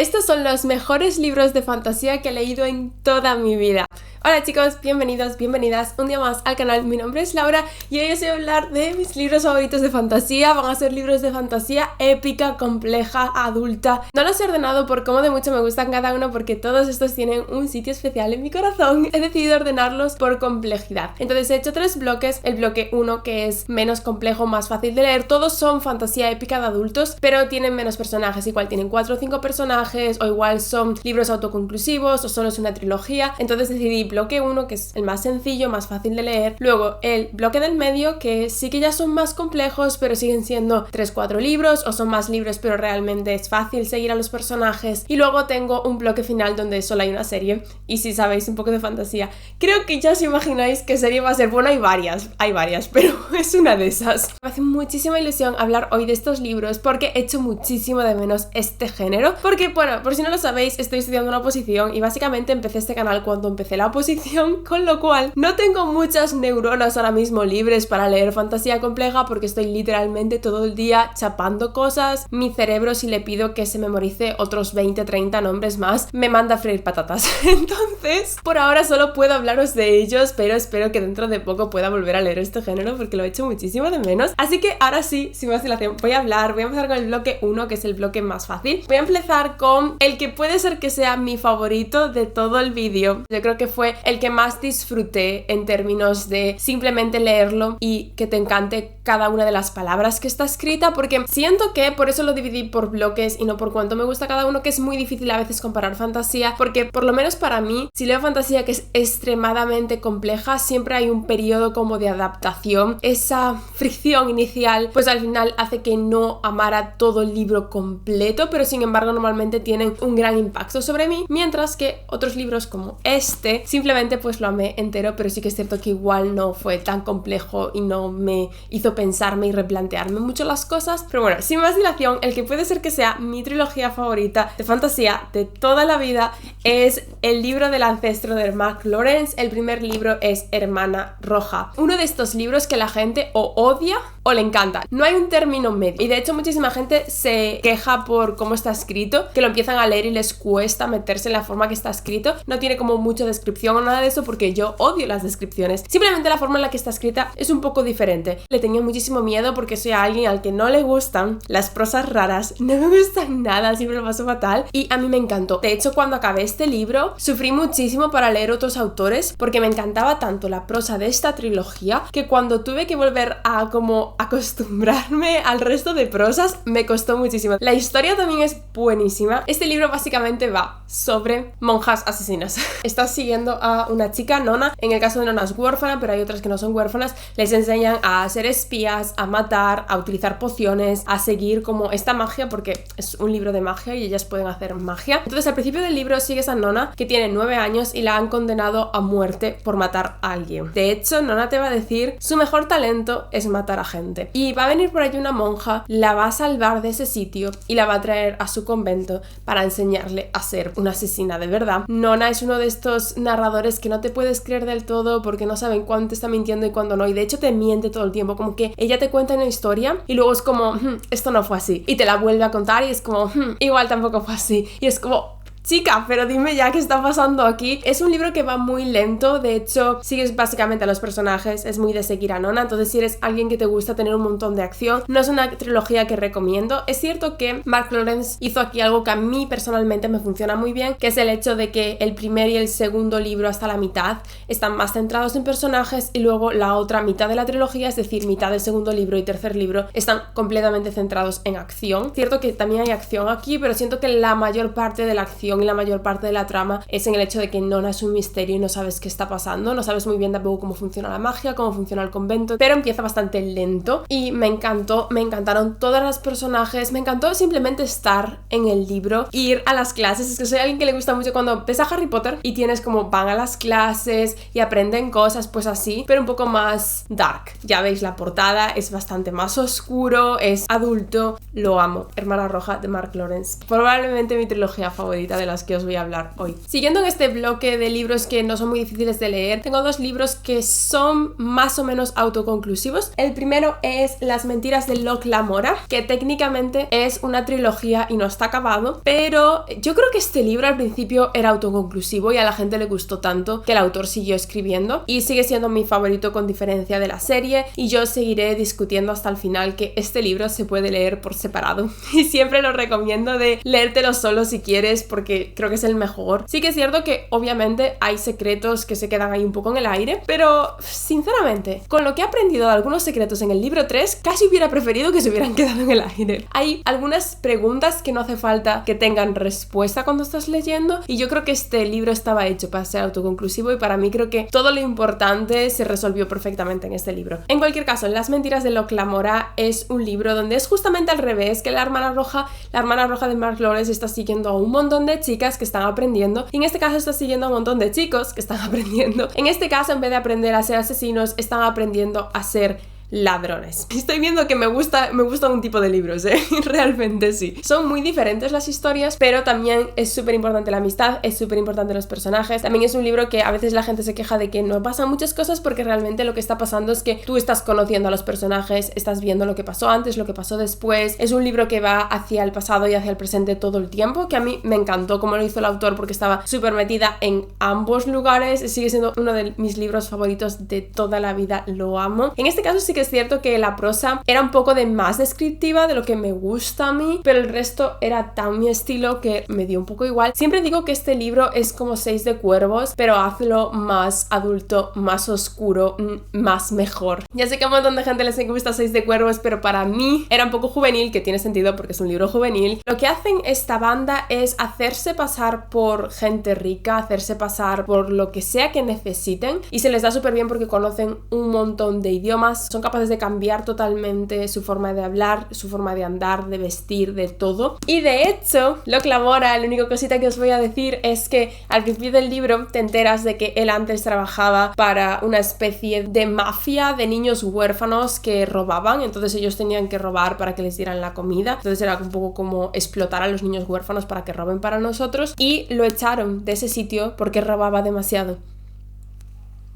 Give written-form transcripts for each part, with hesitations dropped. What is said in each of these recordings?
Estos son los mejores libros de fantasía que he leído en toda mi vida. Hola chicos, bienvenidos, bienvenidas un día más al canal. Mi nombre es Laura y hoy os voy a hablar de mis libros favoritos de fantasía. Van a ser libros de fantasía épica, compleja, adulta. No los he ordenado por cómo de mucho me gustan cada uno porque todos estos tienen un sitio especial en mi corazón. He decidido ordenarlos por complejidad. Entonces he hecho 3 bloques. El bloque 1 que es menos complejo, más fácil de leer. Todos son fantasía épica de adultos, pero tienen menos personajes. Igual tienen 4 o 5 personajes, o igual son libros autoconclusivos, o solo es una trilogía. Entonces decidí bloque 1, que es el más sencillo, más fácil de leer. Luego el bloque del medio, que sí que ya son más complejos, pero siguen siendo 3-4 libros, o son más libros, pero realmente es fácil seguir a los personajes. Y luego tengo un bloque final donde solo hay una serie. Y si sabéis un poco de fantasía, creo que ya os imagináis qué serie va a ser. Bueno, hay varias, pero es una de esas. Me hace muchísima ilusión hablar hoy de estos libros porque he hecho muchísimo de menos este género. Porque, bueno, por si no lo sabéis, estoy estudiando una oposición y básicamente empecé este canal cuando empecé la oposición, con lo cual no tengo muchas neuronas ahora mismo libres para leer fantasía compleja porque estoy literalmente todo el día chapando cosas. Mi cerebro, si le pido que se memorice otros 20-30 nombres más, me manda a freír patatas. Entonces, por ahora solo puedo hablaros de ellos, pero espero que dentro de poco pueda volver a leer este género porque lo he hecho muchísimo de menos. Así que ahora sí, sin más dilación, voy a empezar con el bloque 1, que es el bloque más fácil. Voy a empezar con el que puede ser que sea mi favorito de todo el vídeo. Yo creo que fue el que más disfruté en términos de simplemente leerlo y que te encante cada una de las palabras que está escrita, porque siento que por eso lo dividí por bloques y no por cuánto me gusta cada uno, que es muy difícil a veces comparar fantasía, porque por lo menos para mí, si leo fantasía que es extremadamente compleja, siempre hay un periodo como de adaptación. Esa fricción inicial pues al final hace que no amara todo el libro completo, pero sin embargo normalmente tienen un gran impacto sobre mí, mientras que otros libros como este simplemente pues lo amé entero, pero sí que es cierto que igual no fue tan complejo y no me hizo pensarme y replantearme mucho las cosas. Pero bueno, sin más dilación, el que puede ser que sea mi trilogía favorita de fantasía de toda la vida es El libro del ancestro de Mark Lawrence. El primer libro es Hermana Roja. Uno de estos libros que la gente o odia o le encanta. No hay un término medio. Y de hecho muchísima gente se queja por cómo está escrito, que lo empiezan a leer y les cuesta meterse en la forma que está escrito. No tiene como mucha descripción o nada de eso porque yo odio las descripciones. Simplemente la forma en la que está escrita es un poco diferente. Le tenía muchísimo miedo porque soy alguien al que no le gustan las prosas raras. No me gustan nada, siempre lo paso fatal. Y a mí me encantó. De hecho, cuando acabé este libro, sufrí muchísimo para leer otros autores porque me encantaba tanto la prosa de esta trilogía que cuando tuve que volver a como acostumbrarme al resto de prosas, me costó muchísimo. La historia también es buenísima. Este libro básicamente va sobre monjas asesinas. Estás siguiendo a una chica, Nona. En el caso de Nona es huérfana, pero hay otras que no son huérfanas. Les enseñan a ser espías, a matar, a utilizar pociones, a seguir como esta magia, porque es un libro de magia y ellas pueden hacer magia. Entonces al principio del libro sigues a Nona, que tiene 9 años y la han condenado a muerte por matar a alguien. De hecho, Nona te va a decir, su mejor talento es matar a gente. Y va a venir por allí una monja, la va a salvar de ese sitio y la va a traer a su convento para enseñarle a ser una asesina de verdad. Nona es uno de estos narradores que no te puedes creer del todo porque no saben cuándo te está mintiendo y cuándo no, y de hecho te miente todo el tiempo, como que ella te cuenta una historia y luego es como, esto no fue así, y te la vuelve a contar y es como, igual tampoco fue así, y es como, chica, pero dime ya qué está pasando aquí. Es un libro que va muy lento, de hecho sigues básicamente a los personajes, es muy de seguir a Nona, entonces si eres alguien que te gusta tener un montón de acción, no es una trilogía que recomiendo. Es cierto que Mark Lawrence hizo aquí algo que a mí personalmente me funciona muy bien, que es el hecho de que el primer y el segundo libro hasta la mitad están más centrados en personajes y luego la otra mitad de la trilogía, es decir, mitad del segundo libro y tercer libro, están completamente centrados en acción. Cierto que también hay acción aquí, pero siento que la mayor parte de la acción y la mayor parte de la trama es en el hecho de que Nona es un misterio y no sabes qué está pasando, no sabes muy bien tampoco cómo funciona la magia, cómo funciona el convento, pero empieza bastante lento y me encantó, me encantaron todos los personajes, me encantó simplemente estar en el libro, ir a las clases. Es que soy alguien que le gusta mucho cuando ves a Harry Potter y tienes como van a las clases y aprenden cosas, pues así, pero un poco más dark. Ya veis la portada, es bastante más oscuro, es adulto, lo amo. Hermana Roja de Mark Lawrence, probablemente mi trilogía favorita de las que os voy a hablar hoy. Siguiendo en este bloque de libros que no son muy difíciles de leer, tengo dos libros que son más o menos autoconclusivos. El primero es Las mentiras de Locke Lamora, que técnicamente es una trilogía y no está acabado, pero yo creo que este libro al principio era autoconclusivo y a la gente le gustó tanto que el autor siguió escribiendo y sigue siendo mi favorito con diferencia de la serie, y yo seguiré discutiendo hasta el final que este libro se puede leer por separado y siempre lo recomiendo de leértelo solo si quieres, porque creo que es el mejor. Sí que es cierto que obviamente hay secretos que se quedan ahí un poco en el aire, pero sinceramente, con lo que he aprendido de algunos secretos en el libro 3, casi hubiera preferido que se hubieran quedado en el aire. Hay algunas preguntas que no hace falta que tengan respuesta cuando estás leyendo, y yo creo que este libro estaba hecho para ser autoconclusivo, y para mí creo que todo lo importante se resolvió perfectamente en este libro. En cualquier caso, Las mentiras de Locke Lamora es un libro donde es justamente al revés, que la hermana roja de Mark Lawrence está siguiendo a un montón de chicas que están aprendiendo, y en este caso está siguiendo a un montón de chicos que están aprendiendo. En este caso, en vez de aprender a ser asesinos, están aprendiendo a ser ladrones. Estoy viendo que me gusta un tipo de libros, realmente sí. Son muy diferentes las historias, pero también es súper importante la amistad, es súper importante los personajes. También es un libro que a veces la gente se queja de que no pasan muchas cosas, porque realmente lo que está pasando es que tú estás conociendo a los personajes, estás viendo lo que pasó antes, lo que pasó después. Es un libro que va hacia el pasado y hacia el presente todo el tiempo, que a mí me encantó cómo lo hizo el autor, porque estaba súper metida en ambos lugares. Sigue siendo uno de mis libros favoritos de toda la vida, lo amo. En este caso sí que es cierto que la prosa era un poco de más descriptiva de lo que me gusta a mí, pero el resto era tan mi estilo que me dio un poco igual. Siempre digo que este libro es como 6 de Cuervos, pero hazlo más adulto, más oscuro, más mejor. Ya sé que a un montón de gente les gusta 6 de Cuervos, pero para mí era un poco juvenil, que tiene sentido porque es un libro juvenil. Lo que hacen esta banda es hacerse pasar por gente rica, hacerse pasar por lo que sea que necesiten, y se les da súper bien porque conocen un montón de idiomas, son capaces de cambiar totalmente su forma de hablar, su forma de andar, de vestir, de todo. Y de hecho, Locke Lamora, la única cosita que os voy a decir es que al principio del libro te enteras de que él antes trabajaba para una especie de mafia de niños huérfanos que robaban, entonces ellos tenían que robar para que les dieran la comida, entonces era un poco como explotar a los niños huérfanos para que roben para nosotros, y lo echaron de ese sitio porque robaba demasiado.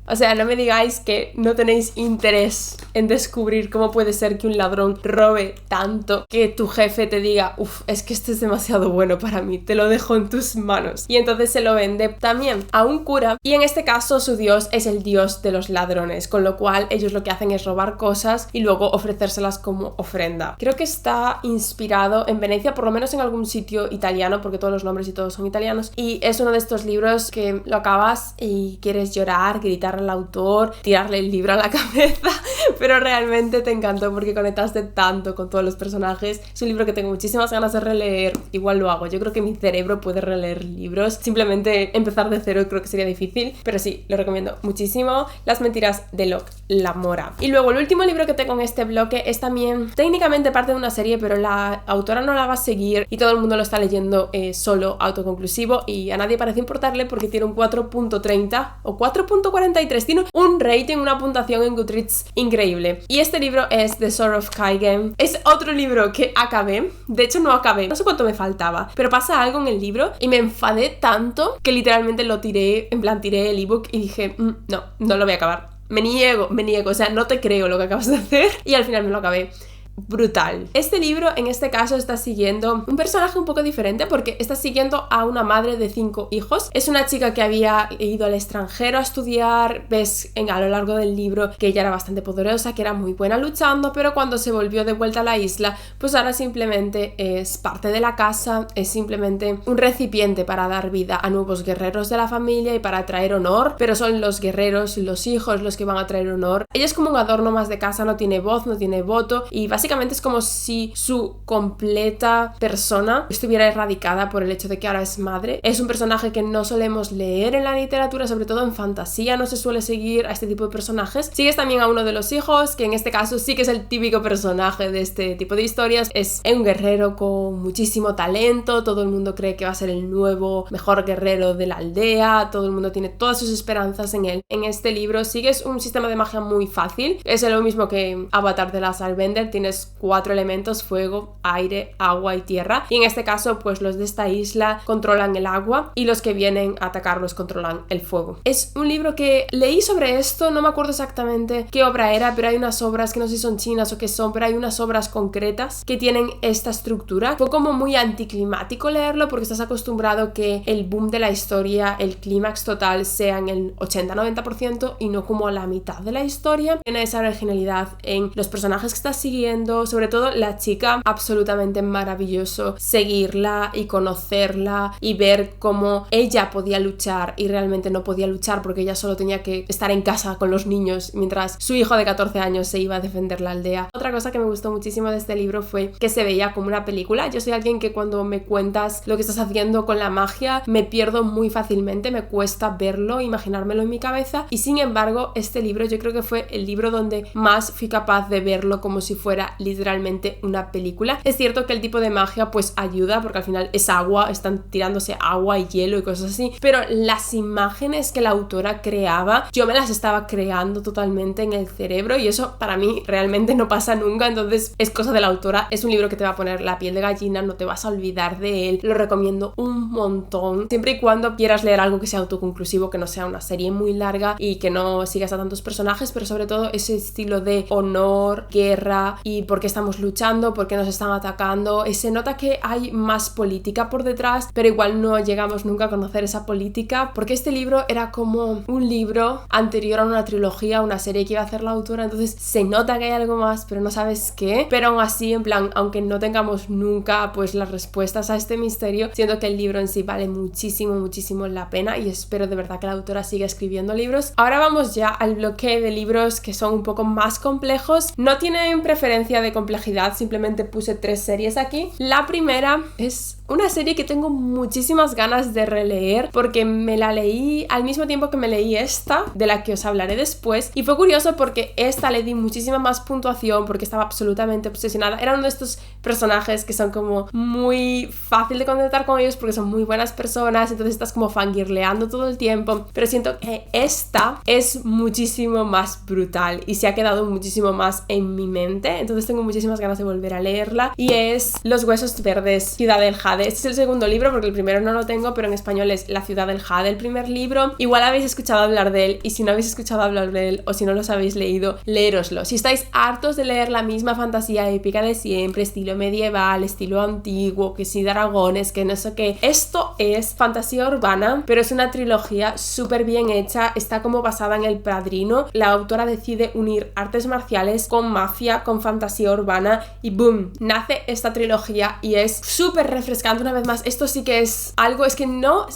O sea, no me digáis que no tenéis interés en descubrir cómo puede ser que un ladrón robe tanto que tu jefe te diga, uff, es que este es demasiado bueno para mí, te lo dejo en tus manos. Y entonces se lo vende también a un cura, y en este caso su dios es el dios de los ladrones, con lo cual ellos lo que hacen es robar cosas y luego ofrecérselas como ofrenda. Creo que está inspirado en Venecia, por lo menos en algún sitio italiano, porque todos los nombres y todos son italianos, y es uno de estos libros que lo acabas y quieres llorar, gritar al autor, tirarle el libro a la cabeza, pero realmente te encantó porque conectaste tanto con todos los personajes. Es un libro que tengo muchísimas ganas de releer, igual lo hago, yo creo que mi cerebro puede releer libros, simplemente empezar de cero creo que sería difícil, pero sí, lo recomiendo muchísimo. Las mentiras de Locke Lamora. Y luego el último libro que tengo en este bloque es también técnicamente parte de una serie, pero la autora no la va a seguir y todo el mundo lo está leyendo solo, autoconclusivo, y a nadie parece importarle porque tiene un 4.30 o 4.43, tiene un rating, una puntuación en Goodreads increíble. Y este libro es The Sword of Kaigen. Es otro libro que acabé, de hecho no acabé, no sé cuánto me faltaba, pero pasa algo en el libro y me enfadé tanto que literalmente lo tiré, en plan tiré el ebook y dije, no lo voy a acabar. Me niego, o sea, no te creo lo que acabas de hacer, y al final me lo acabé. Brutal. Este libro en este caso está siguiendo un personaje un poco diferente porque está siguiendo a una madre de 5 hijos. Es una chica que había ido al extranjero a estudiar, ves a lo largo del libro que ella era bastante poderosa, que era muy buena luchando, pero cuando se volvió de vuelta a la isla, pues ahora simplemente es parte de la casa, es simplemente un recipiente para dar vida a nuevos guerreros de la familia y para traer honor, pero son los guerreros y los hijos los que van a traer honor. Ella es como un adorno más de casa, no tiene voz, no tiene voto, y básicamente es como si su completa persona estuviera erradicada por el hecho de que ahora es madre. Es un personaje que no solemos leer en la literatura, sobre todo en fantasía no se suele seguir a este tipo de personajes. Sigues también a uno de los hijos, que en este caso sí que es el típico personaje de este tipo de historias. Es un guerrero con muchísimo talento, todo el mundo cree que va a ser el nuevo mejor guerrero de la aldea, todo el mundo tiene todas sus esperanzas en él. En este libro sigues un sistema de magia muy fácil, es lo mismo que Avatar de Last Airbender, tienes tienes 4 elementos: fuego, aire, agua y tierra, y en este caso pues los de esta isla controlan el agua y los que vienen a atacarlos controlan el fuego. Es un libro que leí sobre esto, no me acuerdo exactamente qué obra era, pero hay unas obras que no sé si son chinas o qué son, pero hay unas obras concretas que tienen esta estructura. Fue como muy anticlimático leerlo porque estás acostumbrado que el boom de la historia, el clímax total sea en el 80-90% y no como a la mitad de la historia. Tiene esa originalidad en los personajes que estás siguiendo, sobre todo la chica, absolutamente maravilloso seguirla y conocerla y ver cómo ella podía luchar y realmente no podía luchar porque ella solo tenía que estar en casa con los niños mientras su hijo de 14 años se iba a defender la aldea. Otra cosa que me gustó muchísimo de este libro fue que se veía como una película. Yo soy alguien que cuando me cuentas lo que estás haciendo con la magia me pierdo muy fácilmente, me cuesta verlo, imaginármelo en mi cabeza, y sin embargo este libro yo creo que fue el libro donde más fui capaz de verlo como si fuera literalmente una película. Es cierto que el tipo de magia pues ayuda porque al final es agua, están tirándose agua y hielo y cosas así, pero las imágenes que la autora creaba yo me las estaba creando totalmente en el cerebro y eso para mí realmente no pasa nunca, entonces es cosa de la autora. Es un libro que te va a poner la piel de gallina, no te vas a olvidar de él, lo recomiendo un montón, siempre y cuando quieras leer algo que sea autoconclusivo, que no sea una serie muy larga y que no sigas a tantos personajes, pero sobre todo ese estilo de honor, guerra y por qué estamos luchando, por qué nos están atacando. Se nota que hay más política por detrás, pero igual no llegamos nunca a conocer esa política porque este libro era como un libro anterior a una trilogía, una serie que iba a hacer la autora, entonces se nota que hay algo más pero no sabes qué, pero aún así, en plan, aunque no tengamos nunca pues las respuestas a este misterio, siento que el libro en sí vale muchísimo la pena y espero de verdad que la autora siga escribiendo libros. Ahora vamos ya al bloque de libros que son un poco más complejos. No tienen preferencia de complejidad, simplemente puse 3 series aquí. La primera es una serie que tengo muchísimas ganas de releer porque me la leí al mismo tiempo que me leí esta, de la que os hablaré después, y fue curioso porque esta le di muchísima más puntuación porque estaba absolutamente obsesionada. Era uno de estos personajes que son como muy fácil de conectar con ellos porque son muy buenas personas, entonces estás como fangirleando todo el tiempo, pero siento que esta es muchísimo más brutal y se ha quedado muchísimo más en mi mente, entonces tengo muchísimas ganas de volver a leerla, y es Los huesos verdes, Ciudad del Jade. Este es el segundo libro porque el primero no lo tengo, pero en español es La Ciudad del Jade el primer libro. Igual habéis escuchado hablar de él, y si no habéis escuchado hablar de él o si no los habéis leído, leéroslo. Si estáis hartos de leer la misma fantasía épica de siempre, estilo medieval, estilo antiguo, que si dragones, que no sé qué, esto es fantasía urbana, pero es una trilogía súper bien hecha, está como basada en El Padrino. La autora decide unir artes marciales con mafia, con fantasía urbana y boom, nace esta trilogía y es súper refrescante. Una vez más, esto sí que es algo, es que no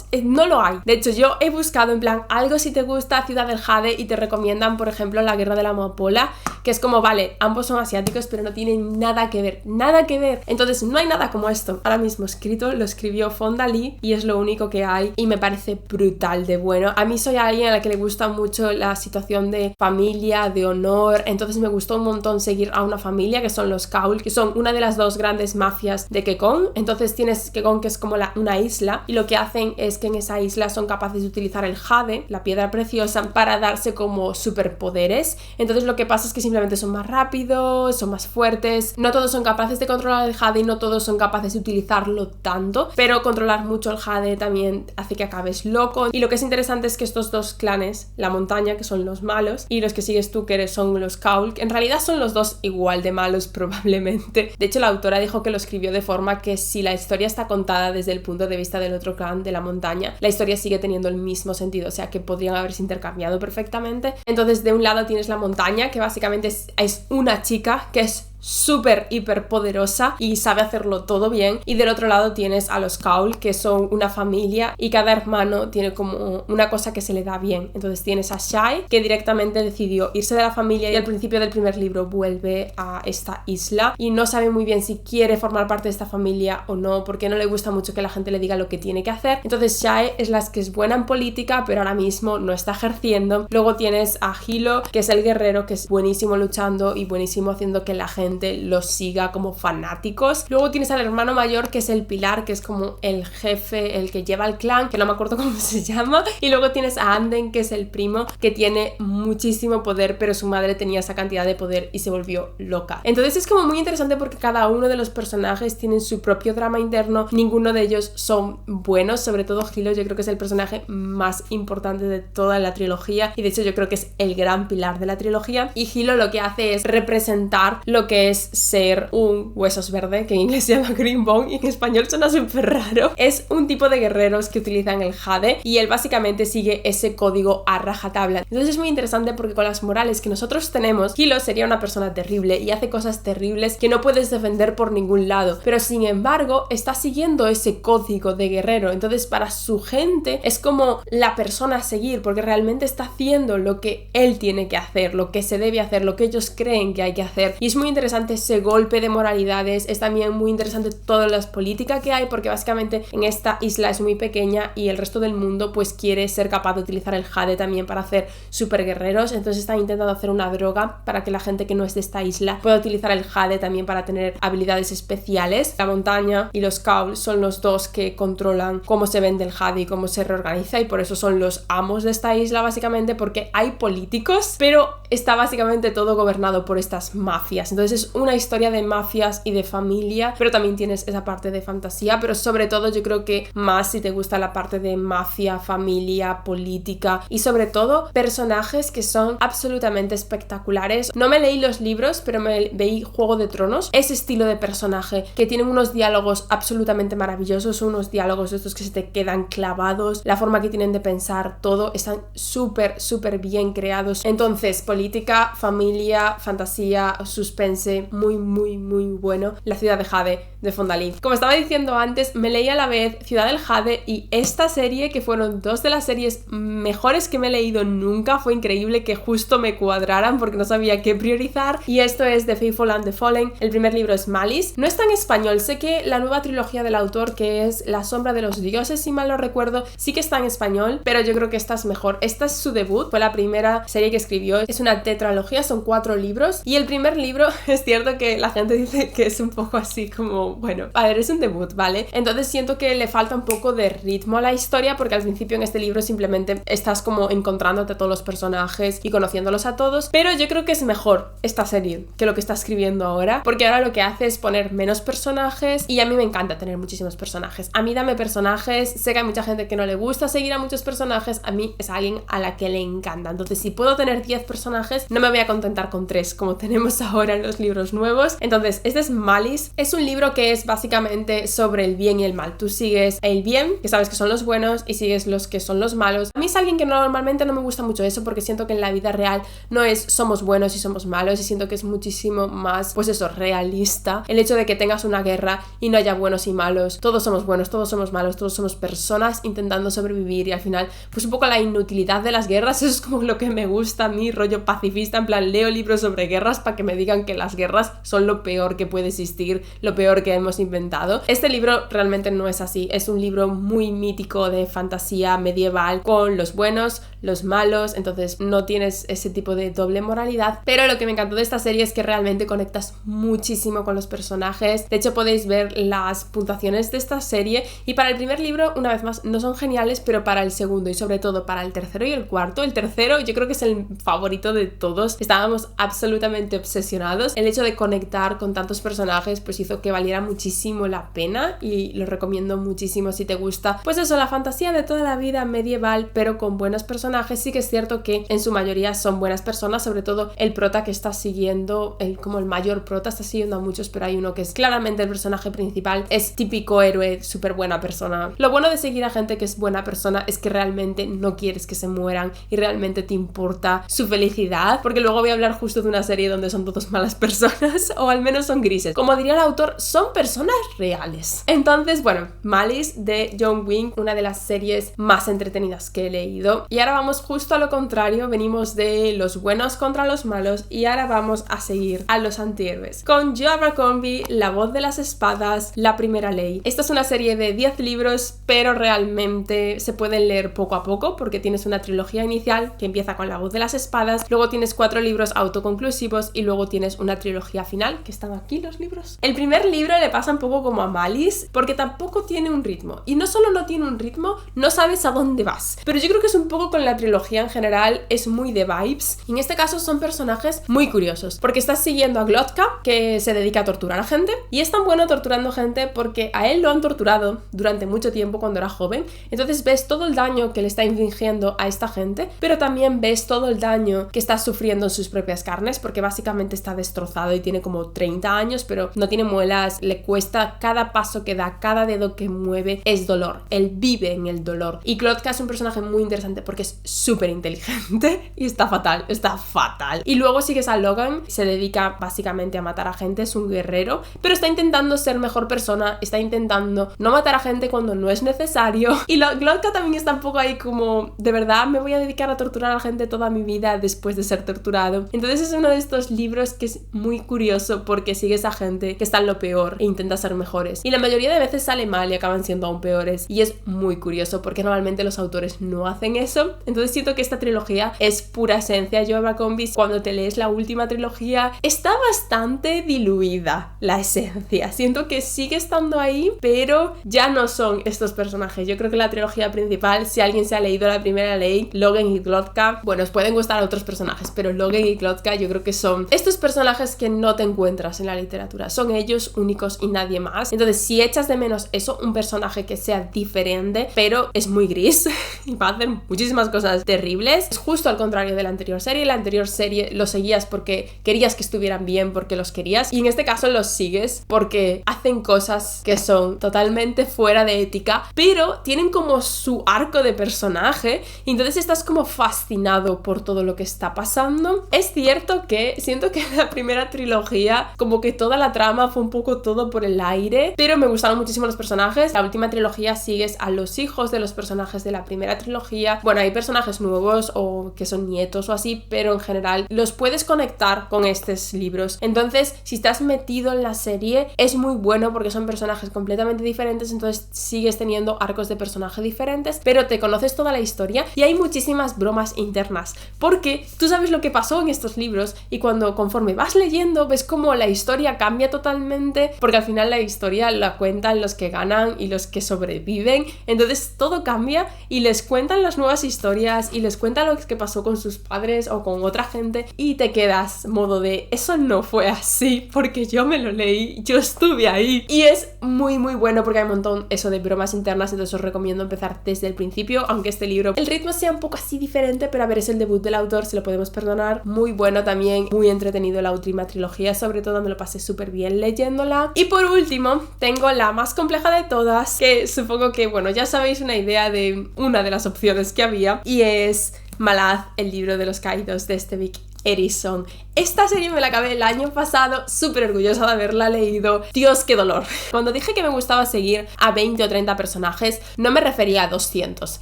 lo hay. De hecho, yo he buscado en plan algo si te gusta Ciudad del Jade y te recomiendan, por ejemplo, La Guerra de la Amapola, que es como, vale, ambos son asiáticos, pero no tienen nada que ver, nada que ver. Entonces, no hay nada como esto. Ahora mismo escrito, lo escribió Fonda Lee y es lo único que hay y me parece brutal de bueno. A mí soy alguien a la que le gusta mucho la situación de familia, de honor, entonces me gustó un montón seguir a una familia que son los Kaul, que son una de las 2 grandes mafias de Kekong. Entonces tienes Kekong, que es como una isla, y lo que hacen es que en esa isla son capaces de utilizar el jade, la piedra preciosa, para darse como superpoderes. Entonces lo que pasa es que simplemente son más rápidos, son más fuertes, no todos son capaces de controlar el jade y no todos son capaces de utilizarlo tanto, pero controlar mucho el jade también hace que acabes loco. Y lo que es interesante es que estos 2 clanes, la montaña, que son los malos, y los que sigues tú, que son los Kaul, que en realidad son los 2 igual de malos probablemente. De hecho, la autora dijo que lo escribió de forma que si la historia está contada desde el punto de vista del otro clan, de la montaña, la historia sigue teniendo el mismo sentido, o sea que podrían haberse intercambiado perfectamente. Entonces, de un lado tienes la montaña, que básicamente es una chica que es súper hiper poderosa y sabe hacerlo todo bien, y del otro lado tienes a los Kaul, que son una familia y cada hermano tiene como una cosa que se le da bien. Entonces tienes a Shai, que directamente decidió irse de la familia y al principio del primer libro vuelve a esta isla y no sabe muy bien si quiere formar parte de esta familia o no, porque no le gusta mucho que la gente le diga lo que tiene que hacer. Entonces Shai es la que es buena en política, pero ahora mismo no está ejerciendo. Luego tienes a Hilo, que es el guerrero, que es buenísimo luchando y buenísimo haciendo que la gente gente los siga como fanáticos. Luego tienes al hermano mayor, que es el pilar, que es como el jefe, el que lleva el clan, que no me acuerdo cómo se llama. Y luego tienes a Anden, que es el primo, que tiene muchísimo poder, pero su madre tenía esa cantidad de poder y se volvió loca. Entonces es como muy interesante porque cada uno de los personajes tienen su propio drama interno. Ninguno de ellos son buenos, sobre todo Hilo. Yo creo que es el personaje más importante de toda la trilogía y de hecho yo creo que es el gran pilar de la trilogía. Y Hilo lo que hace es representar lo que es ser un huesos verde, que en inglés se llama Green Bone y en español suena súper raro. Es un tipo de guerreros que utilizan el jade y él básicamente sigue ese código a rajatabla. Entonces es muy interesante porque con las morales que nosotros tenemos, Hilo sería una persona terrible y hace cosas terribles que no puedes defender por ningún lado, pero sin embargo está siguiendo ese código de guerrero. Entonces para su gente es como la persona a seguir porque realmente está haciendo lo que él tiene que hacer, lo que se debe hacer, lo que ellos creen que hay que hacer. Y es muy interesante ese golpe de moralidades. Es también muy interesante todas las políticas que hay porque básicamente en esta isla es muy pequeña y el resto del mundo pues quiere ser capaz de utilizar el jade también para hacer super guerreros. Entonces están intentando hacer una droga para que la gente que no es de esta isla pueda utilizar el jade también para tener habilidades especiales. La montaña y los Caul son los dos que controlan cómo se vende el jade y cómo se reorganiza y por eso son los amos de esta isla básicamente, porque hay políticos pero está básicamente todo gobernado por estas mafias. Entonces es una historia de mafias y de familia, pero también tienes esa parte de fantasía, pero sobre todo yo creo que más si te gusta la parte de mafia, familia, política y sobre todo personajes que son absolutamente espectaculares. No me leí los libros, pero me veí Juego de Tronos. Ese estilo de personaje que tienen unos diálogos absolutamente maravillosos, unos diálogos de estos que se te quedan clavados, la forma que tienen de pensar, todo, están súper bien creados. Entonces, política, familia, fantasía, suspense, muy bueno. La ciudad de Jade, de Fondalid. Como estaba diciendo antes, me leí a la vez Ciudad del Jade y esta serie, que fueron dos de las series mejores que me he leído nunca. Fue increíble que justo me cuadraran porque no sabía qué priorizar. Y esto es The Faithful and the Fallen. El primer libro es Malice. No está en español. Sé que la nueva trilogía del autor, que es La sombra de los dioses, si mal no recuerdo, sí que está en español, pero yo creo que esta es mejor. Esta es su debut, fue la primera serie que escribió. Es una tetralogía, son 4 libros. Y el primer libro, es cierto que la gente dice que es un poco así como, bueno, a ver, es un debut, ¿vale? Entonces siento que le falta un poco de ritmo a la historia porque al principio en este libro simplemente estás como encontrándote a todos los personajes y conociéndolos a todos, pero yo creo que es mejor esta serie que lo que está escribiendo ahora, porque ahora lo que hace es poner menos personajes y a mí me encanta tener muchísimos personajes. A mí dame personajes, sé que hay mucha gente que no le gusta seguir a muchos personajes, a mí es alguien a la que le encanta. Entonces si puedo tener 10 personajes, no me voy a contentar con 3 como tenemos ahora en los libros nuevos. Entonces este es Malice, es un libro que es básicamente sobre el bien y el mal. Tú sigues el bien, que sabes que son los buenos, y sigues los que son los malos. A mí es alguien que normalmente no me gusta mucho eso porque siento que en la vida real no es somos buenos y somos malos, y siento que es muchísimo más, pues eso, realista el hecho de que tengas una guerra y no haya buenos y malos. Todos somos buenos, todos somos malos, todos somos personas intentando sobrevivir y al final pues un poco la inutilidad de las guerras. Eso es como lo que me gusta a mí, rollo pacifista, en plan leo libros sobre guerras para que me digan que las guerras son lo peor que puede existir, lo peor que hemos inventado. Este libro realmente no es así, es un libro muy mítico de fantasía medieval con los buenos, los malos, entonces no tienes ese tipo de doble moralidad, pero lo que me encantó de esta serie es que realmente conectas muchísimo con los personajes. De hecho podéis ver las puntuaciones de esta serie y para el primer libro, una vez más, no son geniales, pero para el segundo y sobre todo para el tercero y el cuarto, el tercero yo creo que es el favorito de todos, estábamos absolutamente obsesionados. El hecho de conectar con tantos personajes pues hizo que valiera muchísimo la pena y lo recomiendo muchísimo si te gusta, pues eso, la fantasía de toda la vida medieval pero con buenos personajes. Sí que es cierto que en su mayoría son buenas personas, sobre todo el prota que está siguiendo, como el mayor prota está siguiendo a muchos, pero hay uno que es claramente el personaje principal, es típico héroe, súper buena persona. Lo bueno de seguir a gente que es buena persona es que realmente no quieres que se mueran y realmente te importa su felicidad, porque luego voy a hablar justo de una serie donde son todos malas personas o al menos son grises. Como diría el autor, son personas reales. Entonces, bueno, Malice de John Wing, una de las series más entretenidas que he leído. Y ahora vamos justo a lo contrario, venimos de los buenos contra los malos y ahora vamos a seguir a los antihéroes. Con Joe Abercrombie, La voz de las espadas, La primera ley. Esta es una serie de 10 libros, pero realmente se pueden leer poco a poco porque tienes una trilogía inicial que empieza con La voz de las espadas, luego tienes 4 libros autoconclusivos y luego tienes una trilogía final, que están aquí los libros. El primer libro le pasa un poco como a Malice, porque tampoco tiene un ritmo. Y no solo no tiene un ritmo, no sabes a dónde vas. Pero yo creo que es un poco con la trilogía en general, es muy de vibes. Y en este caso son personajes muy curiosos, porque estás siguiendo a Glottka, que se dedica a torturar a gente. Y es tan bueno torturando gente porque a él lo han torturado durante mucho tiempo cuando era joven. Entonces ves todo el daño que le está infligiendo a esta gente, pero también ves todo el daño que está sufriendo en sus propias carnes, porque básicamente está destrozado y tiene como 30 años, pero no tiene muelas, le cuesta cada paso que da, cada dedo que mueve, es dolor. Él vive en el dolor. Y Glottka es un personaje muy interesante porque es súper inteligente y está fatal. Y luego sigues a Logan, se dedica básicamente a matar a gente, es un guerrero, pero está intentando ser mejor persona, está intentando no matar a gente cuando no es necesario. Y Glottka también está un poco ahí como, de verdad me voy a dedicar a torturar a la gente toda mi vida después de ser torturado. Entonces es uno de estos libros que es muy curioso porque sigues a gente que está en lo peor e intenta ser mejores. Y la mayoría de veces sale mal y acaban siendo aún peores. Y es muy curioso porque normalmente los autores no hacen eso. Entonces siento que esta trilogía es pura esencia. Yo Abercrombie, cuando te lees la última trilogía, está bastante diluida la esencia. Siento que sigue estando ahí, pero ya no son estos personajes. Yo creo que la trilogía principal, si alguien se ha leído la primera ley, Logan y Glottka, bueno, os pueden gustar otros personajes, pero Logan y Glottka yo creo que son estos personajes que no te encuentras en la literatura. Son ellos únicos y nadie más. Entonces, si echas de menos eso, un personaje que sea diferente, pero es muy gris y va a hacer muchísimas cosas terribles, es justo al contrario de la anterior serie. La anterior serie los seguías porque querías que estuvieran bien, porque los querías, y en este caso los sigues porque hacen cosas que son totalmente fuera de ética, pero tienen como su arco de personaje y entonces estás como fascinado por todo lo que está pasando. Es cierto que siento que la primera trilogía como que toda la trama fue un poco todo por el aire, pero me gustaron muchísimo los personajes. La última trilogía sigues a los hijos de los personajes de la primera trilogía. Bueno, hay personajes nuevos o que son nietos o así, pero en general los puedes conectar con estos libros. Entonces, si estás metido en la serie, es muy bueno porque son personajes completamente diferentes, entonces sigues teniendo arcos de personaje diferentes, pero te conoces toda la historia y hay muchísimas bromas internas, porque tú sabes lo que pasó en estos libros y conforme vas leyendo ves como la historia cambia totalmente, porque al final la historia la cuentan los que ganan y los que sobreviven, entonces todo cambia y les cuentan las nuevas historias y les cuentan lo que pasó con sus padres o con otra gente y te quedas modo de eso no fue así porque yo me lo leí, yo estuve ahí. Y es muy muy bueno porque hay un montón eso de bromas internas, entonces os recomiendo empezar desde el principio, aunque este libro el ritmo sea un poco así diferente, pero a ver, es el debut del autor, se lo podemos perdonar. Muy bueno también, muy entretenido la última trilogía, sobre todo me lo pasé súper bien leyéndola. Y por último tengo la más compleja de todas, que supongo que bueno, ya sabéis una idea de una de las opciones que había, y es Malaz, el libro de los caídos de Stevie Erison. Esta serie me la acabé el año pasado, súper orgullosa de haberla leído. Dios, qué dolor. Cuando dije que me gustaba seguir a 20 o 30 personajes, no me refería a 200.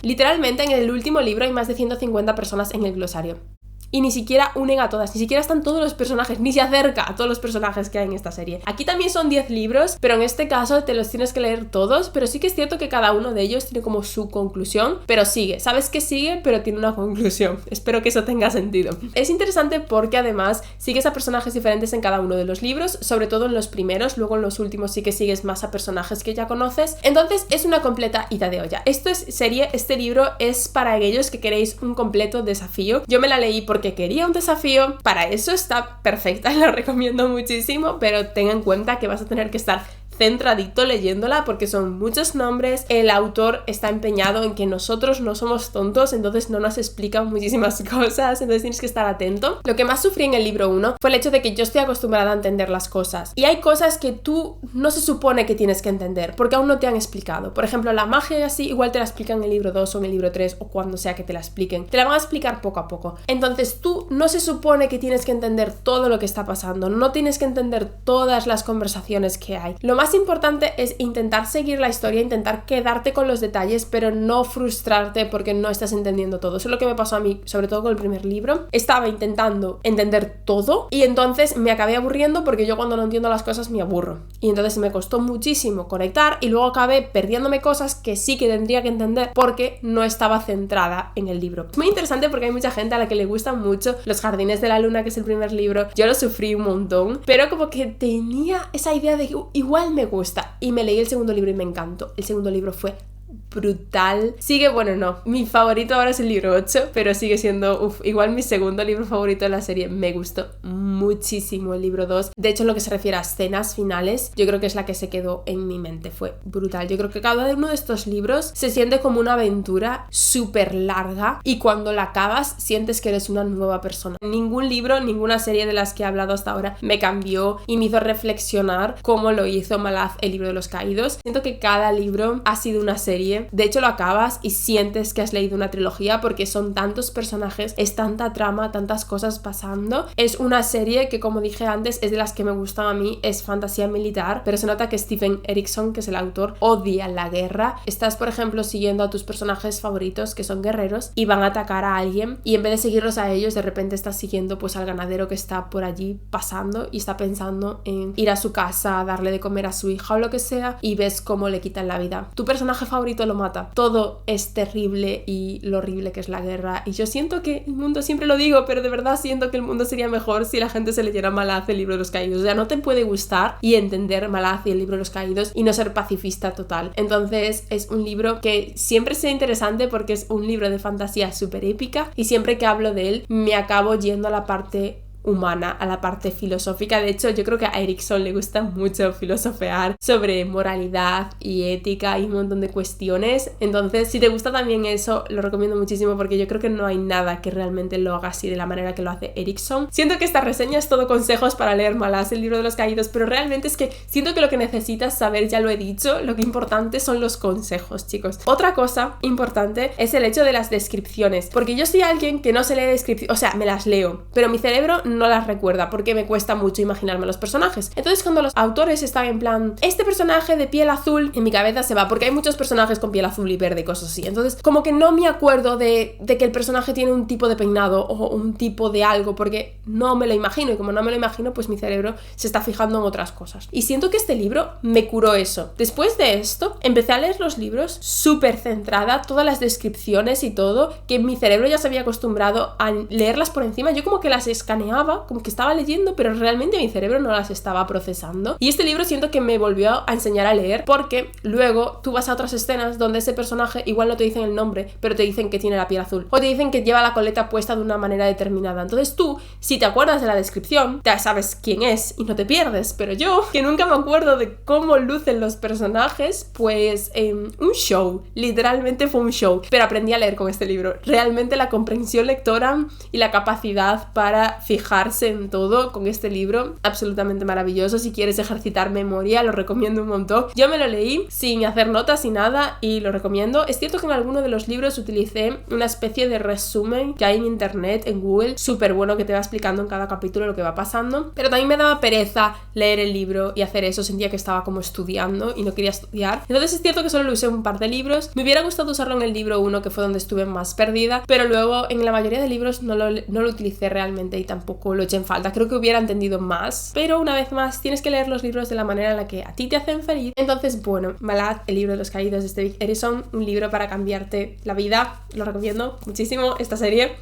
Literalmente en el último libro hay más de 150 personas en el glosario. Y ni siquiera unen a todas, ni siquiera están todos los personajes, ni se acerca a todos los personajes que hay en esta serie. Aquí también son 10 libros, pero en este caso te los tienes que leer todos, pero sí que es cierto que cada uno de ellos tiene como su conclusión, pero sigue, sabes que sigue, pero tiene una conclusión. Espero que eso tenga sentido. Es interesante porque además sigues a personajes diferentes en cada uno de los libros, sobre todo en los primeros, luego en los últimos sí que sigues más a personajes que ya conoces, entonces es una completa ida de olla. Este libro es para aquellos que queréis un completo desafío. Yo me la leí porque quería un desafío, para eso está perfecta, la recomiendo muchísimo, pero ten en cuenta que vas a tener que estar centradito leyéndola porque son muchos nombres, el autor está empeñado en que nosotros no somos tontos, entonces no nos explica muchísimas cosas, entonces tienes que estar atento. Lo que más sufrí en el libro 1 fue el hecho de que yo estoy acostumbrada a entender las cosas y hay cosas que tú no se supone que tienes que entender porque aún no te han explicado. Por ejemplo, la magia y así igual te la explican en el libro 2 o en el libro 3 o cuando sea que te la expliquen, te la van a explicar poco a poco, entonces tú no se supone que tienes que entender todo lo que está pasando, no tienes que entender todas las conversaciones que hay. Lo más más importante es intentar seguir la historia, intentar quedarte con los detalles, pero no frustrarte porque no estás entendiendo todo. Eso es lo que me pasó a mí, sobre todo con el primer libro. Estaba intentando entender todo y entonces me acabé aburriendo porque yo cuando no entiendo las cosas me aburro. Y entonces me costó muchísimo conectar y luego acabé perdiéndome cosas que sí que tendría que entender porque no estaba centrada en el libro. Es muy interesante porque hay mucha gente a la que le gustan mucho Los Jardines de la Luna, que es el primer libro. Yo lo sufrí un montón, pero como que tenía esa idea de que igual me gusta. Y me leí el segundo libro y me encantó. El segundo libro fue brutal. Mi favorito ahora es el libro 8, pero sigue siendo igual mi segundo libro favorito de la serie. Me gustó muchísimo el libro 2. De hecho, en lo que se refiere a escenas finales, yo creo que es la que se quedó en mi mente. Fue brutal. Yo creo que cada uno de estos libros se siente como una aventura súper larga y cuando la acabas sientes que eres una nueva persona. Ningún libro, ninguna serie de las que he hablado hasta ahora me cambió y me hizo reflexionar como lo hizo Malaz, el libro de los caídos. Siento que cada libro ha sido una serie. De hecho, lo acabas y sientes que has leído una trilogía porque son tantos personajes, es tanta trama, tantas cosas pasando. Es una serie que, como dije antes, es de las que me gustan a mí, es fantasía militar, pero se nota que Stephen Erickson, que es el autor, odia la guerra. Estás, por ejemplo, siguiendo a tus personajes favoritos, que son guerreros, y van a atacar a alguien, y en vez de seguirlos a ellos, de repente estás siguiendo pues al ganadero que está por allí pasando y está pensando en ir a su casa, darle de comer a su hija o lo que sea, y ves cómo le quitan la vida. Tu personaje favorito lo mata. Todo es terrible y lo horrible que es la guerra, y yo siento que el mundo, siempre lo digo, pero de verdad siento que el mundo sería mejor si la gente se leyera Malaz, el libro de los caídos. O sea, no te puede gustar y entender Malaz y el libro de los caídos y no ser pacifista total. Entonces es un libro que siempre sea interesante porque es un libro de fantasía súper épica y siempre que hablo de él me acabo yendo a la parte humana, a la parte filosófica. De hecho, yo creo que a Erickson le gusta mucho filosofear sobre moralidad y ética y un montón de cuestiones. Entonces, si te gusta también eso, lo recomiendo muchísimo porque yo creo que no hay nada que realmente lo haga así de la manera que lo hace Erickson. Siento que esta reseña es todo consejos para leer Malaz, el libro de los caídos, pero realmente es que siento que lo que necesitas saber, ya lo he dicho, lo que importante son los consejos, chicos. Otra cosa importante es el hecho de las descripciones, porque yo soy alguien que no se lee descripciones, o sea, me las leo, pero mi cerebro no las recuerda porque me cuesta mucho imaginarme los personajes. Entonces, cuando los autores están en plan, este personaje de piel azul, en mi cabeza se va, porque hay muchos personajes con piel azul y verde y cosas así. Entonces, como que no me acuerdo de que el personaje tiene un tipo de peinado o un tipo de algo, porque no me lo imagino, y como no me lo imagino, pues mi cerebro se está fijando en otras cosas. Y siento que este libro me curó eso. Después de esto, empecé a leer los libros súper centrada, todas las descripciones y todo, que mi cerebro ya se había acostumbrado a leerlas por encima. Yo como que las escaneaba, como que estaba leyendo, pero realmente mi cerebro no las estaba procesando. Y este libro siento que me volvió a enseñar a leer, porque luego tú vas a otras escenas donde ese personaje igual no te dicen el nombre, pero te dicen que tiene la piel azul, o te dicen que lleva la coleta puesta de una manera determinada. Entonces tú, si te acuerdas de la descripción, ya sabes quién es y no te pierdes. Pero yo, que nunca me acuerdo de cómo lucen los personajes, pues un show, literalmente fue un show. Pero aprendí a leer con este libro. Realmente la comprensión lectora y la capacidad para fijarse en todo con este libro, absolutamente maravilloso. Si quieres ejercitar memoria, lo recomiendo un montón. Yo me lo leí sin hacer notas y nada y lo recomiendo. Es cierto que en alguno de los libros utilicé una especie de resumen que hay en internet, en Google, súper bueno, que te va explicando en cada capítulo lo que va pasando, pero también me daba pereza leer el libro y hacer eso. Sentía que estaba como estudiando y no quería estudiar. Entonces es cierto que solo lo usé un par de libros. Me hubiera gustado usarlo en el libro 1, que fue donde estuve más perdida, pero luego en la mayoría de libros no lo utilicé realmente y tampoco lo eché en falta. Creo que hubiera entendido más, pero una vez más tienes que leer los libros de la manera en la que a ti te hacen feliz. Entonces, bueno, Malaz, el libro de los caídos de Stephen Erickson, un libro para cambiarte la vida. Lo recomiendo muchísimo esta serie.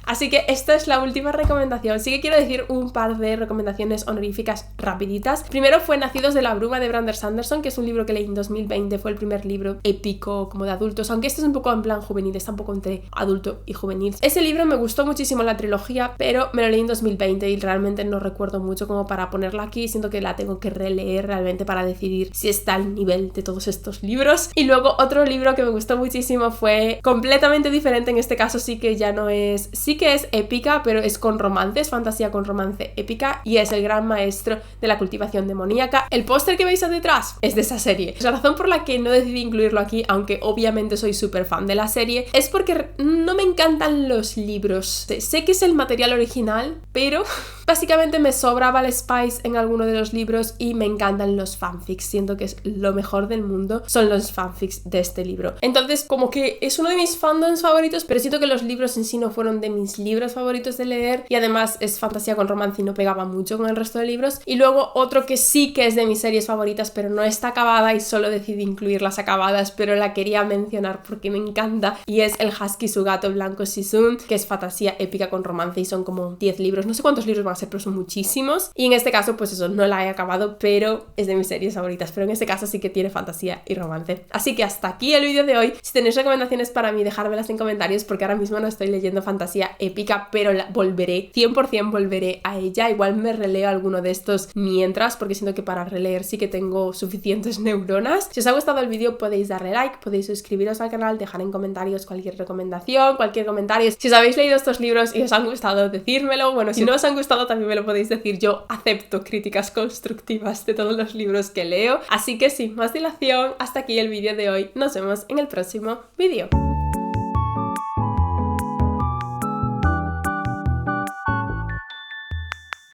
Así que esta es la última recomendación. Sí que quiero decir un par de recomendaciones honoríficas rapiditas. Primero fue Nacidos de la bruma de Brandon Sanderson, que es un libro que leí en 2020. Fue el primer libro épico como de adultos, aunque este es un poco en plan juvenil, está un poco entre adulto y juvenil. Ese libro me gustó muchísimo, la trilogía, pero me lo leí en 2020 y realmente no recuerdo mucho como para ponerla aquí. Siento que la tengo que releer realmente para decidir si está al nivel de todos estos libros. Y luego otro libro que me gustó muchísimo fue completamente diferente. En este caso sí que ya no es sí que es épica, pero es con romance, es fantasía con romance épica y es el gran maestro de la cultivación demoníaca. El póster que veis detrás es de esa serie. La razón por la que no decidí incluirlo aquí, aunque obviamente soy súper fan de la serie, es porque no me encantan los libros. Sé que es el material original, pero básicamente me sobraba el spice en alguno de los libros y me encantan los fanfics. Siento que es lo mejor del mundo, son los fanfics de este libro. Entonces, como que es uno de mis fandoms favoritos, pero siento que los libros en sí no fueron de mis libros favoritos de leer y además es fantasía con romance y no pegaba mucho con el resto de libros. Y luego otro que sí que es de mis series favoritas, pero no está acabada y solo decidí incluir las acabadas, pero la quería mencionar porque me encanta, y es El Husky y su gato blanco Shizun, que es fantasía épica con romance y son como 10 libros, no sé cuántos libros van a ser, pero son muchísimos, y en este caso pues eso, no la he acabado, pero es de mis series favoritas, pero en este caso sí que tiene fantasía y romance. Así que hasta aquí el vídeo de hoy. Si tenéis recomendaciones para mí, dejármelas en comentarios porque ahora mismo no estoy leyendo fantasía épica, pero volveré, 100% volveré a ella. Igual me releo alguno de estos mientras, porque siento que para releer sí que tengo suficientes neuronas. Si os ha gustado el vídeo podéis darle like, podéis suscribiros al canal, dejar en comentarios cualquier recomendación, cualquier comentario. Si os habéis leído estos libros y os han gustado, decírmelo. Bueno, si no os han gustado también me lo podéis decir. Yo acepto críticas constructivas de todos los libros que leo. Así que sin más dilación, hasta aquí el vídeo de hoy. Nos vemos en el próximo vídeo.